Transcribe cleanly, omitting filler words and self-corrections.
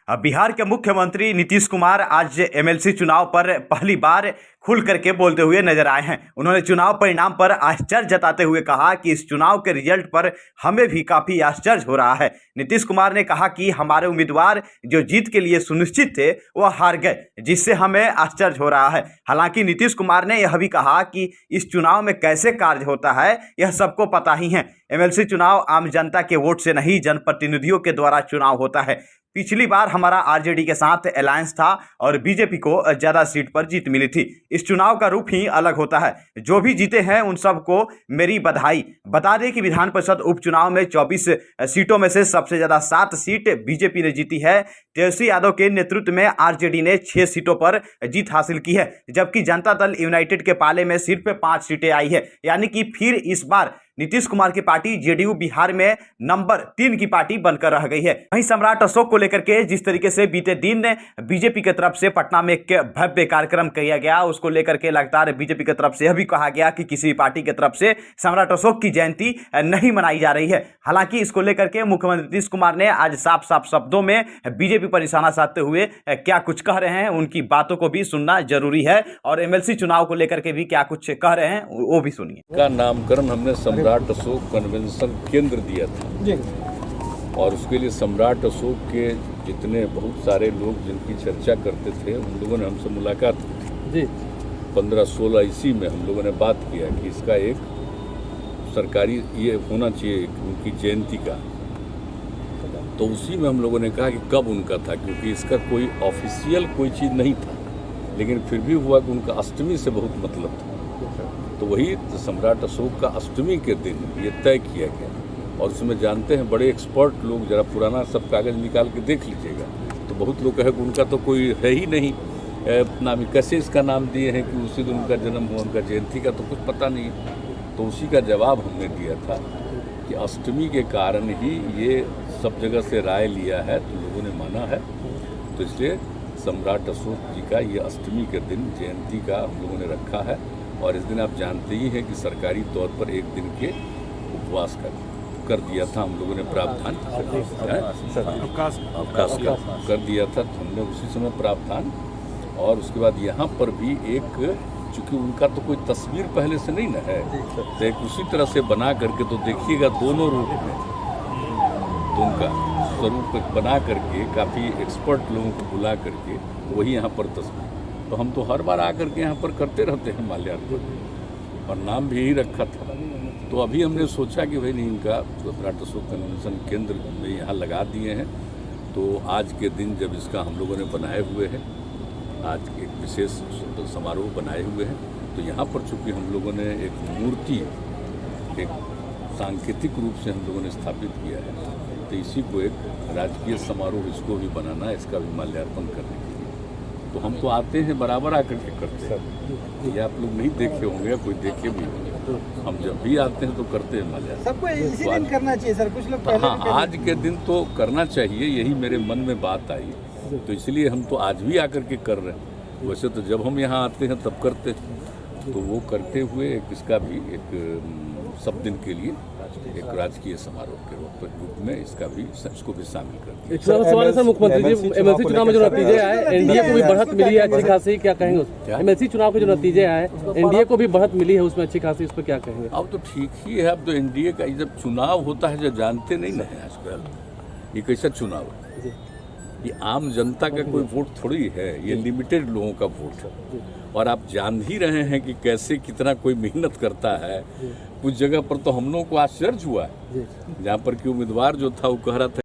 बिहार के मुख्यमंत्री नीतीश कुमार आज एमएलसी चुनाव पर पहली बार खुल करके बोलते हुए नजर आए हैं। उन्होंने चुनाव परिणाम पर आश्चर्य जताते हुए कहा कि इस चुनाव के रिजल्ट पर हमें भी काफी आश्चर्य हो रहा है। नीतीश कुमार ने कहा कि हमारे उम्मीदवार जो जीत के लिए सुनिश्चित थे वह हार गए, जिससे हमें आश्चर्य हो रहा है। हालांकि नीतीश कुमार ने यह भी कहा कि इस चुनाव में कैसे कार्य होता है यह सबको पता ही है। एमएलसी चुनाव आम जनता के वोट से नहीं, जनप्रतिनिधियों के द्वारा चुनाव होता है। पिछली बार हमारा आरजेडी के साथ अलायंस था और बीजेपी को ज्यादा सीट पर जीत मिली थी। इस चुनाव का रूप ही अलग होता है। जो भी जीते हैं उन सबको मेरी बधाई। बता दें कि विधान परिषद उपचुनाव में 24 सीटों में से सबसे ज्यादा 7 सीट बीजेपी ने जीती है। तेजस्वी यादव के नेतृत्व में आरजेडी ने 6 सीटों पर जीत हासिल की है, जबकि जनता दल यूनाइटेड के पाले में सिर्फ 5 सीटें आई है। यानी कि फिर इस बार नीतीश कुमार की पार्टी जेडीयू बिहार में नंबर 3 की पार्टी बनकर रह गई है। वहीं सम्राट अशोक को लेकर के जिस तरीके से बीते दिन बीजेपी की तरफ से पटना में एक भव्य कार्यक्रम किया गया, उसको लेकर के लगातार बीजेपी की तरफ से यह भी कहा गया कि किसी पार्टी की तरफ से सम्राट अशोक की जयंती नहीं मनाई जा रही है। हालांकि इसको लेकर के मुख्यमंत्री नीतीश कुमार ने आज साफ साफ शब्दों में बीजेपी पर निशाना साधते हुए क्या कुछ कह रहे हैं, उनकी बातों को भी सुनना जरूरी है। और एमएलसी चुनाव को लेकर के भी क्या कुछ कह रहे हैं वो भी सुनिए। का नामकरण हमने सम्राट अशोक कन्वेंशन केंद्र दिया था और उसके लिए सम्राट अशोक के जितने बहुत सारे लोग जिनकी चर्चा करते थे उन लोगों ने हमसे मुलाकात की। 15-16 ईस्वी में हम लोगों ने बात किया कि इसका एक सरकारी ये होना चाहिए उनकी जयंती का। तो उसी में हम लोगों ने कहा कि कब उनका था, क्योंकि इसका कोई ऑफिशियल कोई चीज़ नहीं था, लेकिन फिर भी हुआ कि उनका अष्टमी से बहुत मतलब था। तो वही सम्राट अशोक का अष्टमी के दिन ये तय किया गया। और उसमें जानते हैं बड़े एक्सपर्ट लोग, जरा पुराना सब कागज़ निकाल के देख लीजिएगा, तो बहुत लोग कहे कि उनका तो कोई है ही नहीं नाम, कैसे इसका नाम दिए हैं कि उसी दिन उनका जन्म हुआ, उनका जयंती का तो कुछ पता नहीं। तो उसी का जवाब हमने दिया था कि अष्टमी के कारण ही ये सब जगह से राय लिया है, तो लोगों ने माना है। तो इसलिए सम्राट अशोक जी का ये अष्टमी के दिन जयंती का हम लोगों ने रखा है। और इस दिन आप जानते ही हैं कि सरकारी तौर पर एक दिन के उपवास कर दिया था हम लोगों ने, प्रावधान अवकाश का कर दिया था, तो हमने उसी समय प्रावधान। और उसके बाद यहाँ पर भी एक, चूँकि उनका तो कोई तस्वीर पहले से नहीं न है, तो एक उसी तरह से बना करके, तो देखिएगा दोनों रूप में, तो उनका स्वरूप बना करके काफ़ी एक्सपर्ट लोगों को बुला करके वही यहाँ पर तस्वीर। तो हम तो हर बार आकर के यहाँ पर करते रहते हैं माल्यार्पण, और नाम भी यही रखा था। तो अभी हमने सोचा कि भाई नहीं, इनका सम्राट अशोक कन्वेंशन केंद्र में यहाँ लगा दिए हैं। तो आज के दिन जब इसका हम लोगों ने बनाए हुए हैं, आज एक विशेष समारोह बनाए हुए हैं, तो यहाँ पर चूँकि हम लोगों ने एक मूर्ति एक सांकेतिक रूप से हम लोगों ने स्थापित किया है, तो इसी को एक राजकीय समारोह इसको भी बनाना है, इसका भी माल्यार्पण करने के लिए। तो हम तो आते हैं बराबर आकर के करते हैं, ये आप लोग नहीं देखे होंगे, कोई देखे भी होंगे, हम जब भी आते हैं तो करते हैं माल्यार्पण। सबको इसी दिन करना चाहिए सर, कुछ लोग हाँ, आज के दिन तो करना चाहिए, यही मेरे मन में बात आई, तो इसलिए हम तो आज भी आकर के कर रहे हैं। वैसे तो जब हम यहाँ आते हैं तब करते हैं, तो वो करते हुए इसका भी एक सब दिन के लिए एक राजकीय समारोह के रूप में इसका भी इसको भी शामिल कर दिया। एक सवाल है सर, मुख्यमंत्री जी, एमएलसी चुनाव में जो नतीजे आए, एनडीए को भी बढ़त मिली है अच्छी खासी, क्या कहेंगे? एमएलसी चुनाव के जो नतीजे आए, एनडीए को भी बढ़त मिली है उसमें अच्छी खासी, उस पर क्या कहेंगे? अब तो ठीक ही है। अब तो एनडीए का जब चुनाव होता है, जो जानते नहीं ना है आजकल ये कैसा चुनाव है, ये आम जनता का कोई वोट थोड़ी है, ये लिमिटेड लोगों का वोट है। और आप जान ही रहे हैं कि कैसे कितना कोई मेहनत करता है। कुछ जगह पर तो हम लोगों को आश्चर्य हुआ है, जहाँ पर कि उम्मीदवार जो था वो कह रहा था